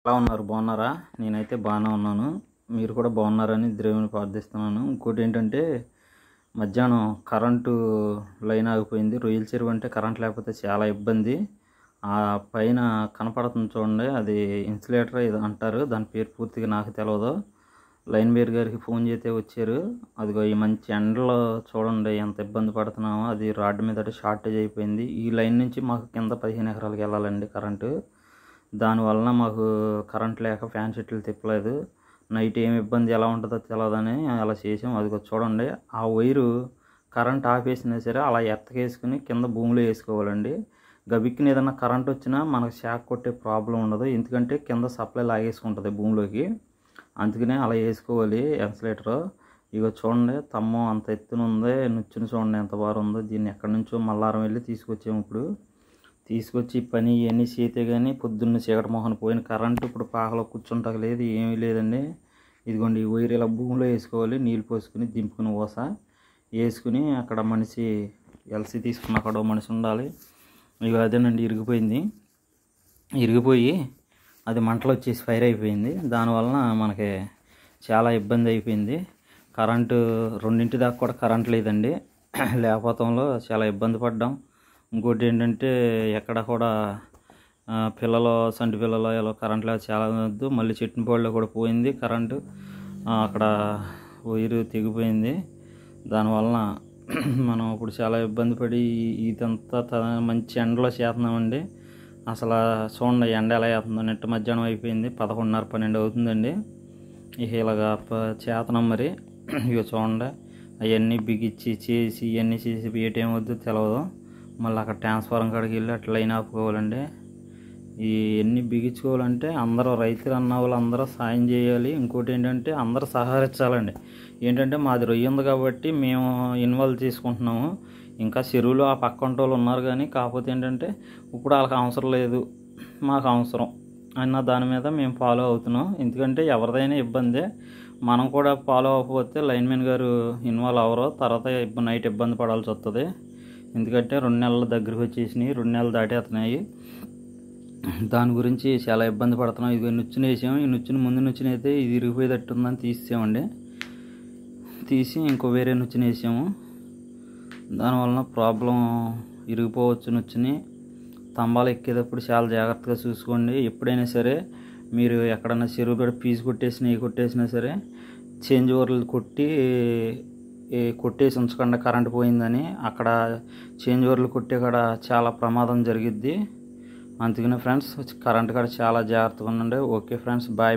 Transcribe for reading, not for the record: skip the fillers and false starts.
ఎలా ఉన్నారు? బాగున్నారా? నేనైతే బాగానే ఉన్నాను. మీరు కూడా బాగున్నారని దేవుని ప్రార్థిస్తున్నాను. ఇంకోటి ఏంటంటే మధ్యాహ్నం కరెంటు లైన్ ఆగిపోయింది. రొయ్యల చెరువు అంటే కరెంట్ లేకపోతే చాలా ఇబ్బంది. ఆ పైన కనపడుతుంది చూడండి, అది ఇన్సులేటర్ ఇది అంటారు. దాని పేరు పూర్తిగా నాకు తెలియదు. లైన్ బేర్ గారికి ఫోన్ చేస్తే వచ్చారు. అదిగో ఈ మంచి ఎండలో చూడండి ఎంత ఇబ్బంది పడుతున్నామో. అది రాడ్ మీద షార్టేజ్ అయిపోయింది. ఈ లైన్ నుంచి మాకు కింద 15 ఎకరాలకు వెళ్ళాలండి కరెంటు. దానివలన మాకు కరెంట్ లేక ఫ్యాన్ సెట్లు తిప్పలేదు. నైట్ ఏమి ఇబ్బంది ఎలా ఉంటుందో తెలియదని అలా చేసాం. అదిగో చూడండి, ఆ వైరు కరెంట్ ఆపేసినా సరే అలా ఎత్తకేసుకుని కింద భూమిలో వేసుకోవాలండి. గబిక్కిన ఏదన్నా కరెంట్ వచ్చినా మనకు షాక్ కొట్టే ప్రాబ్లం ఉండదు, ఎందుకంటే కింద సప్లై లాగేసుకుంటుంది భూమిలోకి. అందుకనే అలా వేసుకోవాలి ఇన్సులేటర్. ఇగో చూడండి, తమ్మం అంత ఎత్తున ఉంది, నుచ్చుని చూడండి ఎంత బాగా ఉందో. దీన్ని ఎక్కడి నుంచో మల్లారం వెళ్ళి తీసుకొచ్చాము. ఇప్పుడు తీసుకొచ్చి పని ఇవన్నీ చేతే కానీ పొద్దున్న చీకటి మొహన పోయిన కరెంటు ఇప్పుడు పాకలో కూర్చుంటా లేదు, ఏమీ లేదండి. ఇదిగోండి, ఈ వైర్ ఇలా భూమిలో వేసుకోవాలి. నీళ్ళు పోసుకుని దింపుకుని ఓస వేసుకుని అక్కడ మనిషి ఎల్సీ తీసుకున్న అక్కడ మనిషి ఉండాలి. ఇక అదేనండి, ఇరిగిపోయి అది మంటలు వచ్చేసి ఫైర్ అయిపోయింది. దానివలన మనకి చాలా ఇబ్బంది అయిపోయింది. కరెంటు 2 దాకా కూడా కరెంట్ లేదండి. లేకపోవడంలో చాలా ఇబ్బంది పడ్డాం. ఇంకోటి ఏంటంటే ఎక్కడ కూడా పిల్లలు సంటి పిల్లలు ఇలా కరెంట్ లేదు, చాలా వద్దు. మళ్ళీ చెట్టినపాడులో కూడా పోయింది కరెంటు. అక్కడ వైరు తెగిపోయింది. దానివలన మనం ఇప్పుడు చాలా ఇబ్బంది పడి ఇదంతా మంచి ఎండలో చేస్తున్నామండి. అసలు చూడండి ఎండ ఎలా చేస్తుందో. నెట్టు మధ్యాహ్నం అయిపోయింది, 11:30 12 అవుతుందండి. ఇక ఇలాగా చేతనం మరి. ఇక చూడండి, అవన్నీ బిగించి చేసి ఇవన్నీ చేసి ఏటేం వద్దు తెలియదు. మళ్ళీ అక్కడ ట్రాన్స్ఫారం కాడికి వెళ్ళి అట్లా లైన్ ఆపుకోవాలండి. ఇవన్నీ బిగించుకోవాలంటే అందరూ రైతులు అన్న వాళ్ళు అందరూ సాయం చేయాలి. ఇంకోటి ఏంటంటే అందరూ సహకరించాలండి. ఏంటంటే మాది రొయ్య ఉంది కాబట్టి మేము ఇన్వాల్వ్ చేసుకుంటున్నాము. ఇంకా చెరువులో ఆ పక్కంట వాళ్ళు ఉన్నారు, కానీ కాకపోతే ఏంటంటే ఇప్పుడు వాళ్ళకి అవసరం లేదు, మాకు అవసరం అన్న దాని మీద మేము ఫాలో అవుతున్నాం. ఎందుకంటే ఎవరిదైనా ఇబ్బందే, మనం కూడా ఫాలో అవ్వకపోతే లైన్మెన్ గారు ఇన్వాల్వ్ అవ్వరు. తర్వాత నైట్ ఇబ్బంది పడాల్సి వస్తుంది. ఎందుకంటే 2 నెలల దగ్గరికి వచ్చేసినాయి, 2 నెలలు దాటేస్తున్నాయి. దాని గురించి చాలా ఇబ్బంది పడుతున్నాం. ఇది నుచ్చుని వేసాము. ఈ నుచ్చుని ముందు నుచ్చుని అయితే ఇది ఇరిగిపోయేటట్టు ఉందని తీసామండి. తీసి ఇంకో వేరే నుచ్చుని వేసాము. దానివలన ప్రాబ్లం ఇరిగిపోవచ్చు నుచ్చుని. స్తంభాలు ఎక్కేటప్పుడు చాలా జాగ్రత్తగా చూసుకోండి. ఎప్పుడైనా సరే మీరు ఎక్కడైనా చెరువు కూడా పీసు కొట్టేసినా సరే చేంజ్ ఓవర్లు కొట్టేసి ఉంచకుండా కరెంటు పోయిందని. అక్కడ చేంజ్ ఓవర్లు కొట్టే కాడ చాలా ప్రమాదం జరిగిద్ది. అందుకనే ఫ్రెండ్స్ కరెంటు కాడ చాలా జాగ్రత్తగా ఉండండి. Okay friends, bye.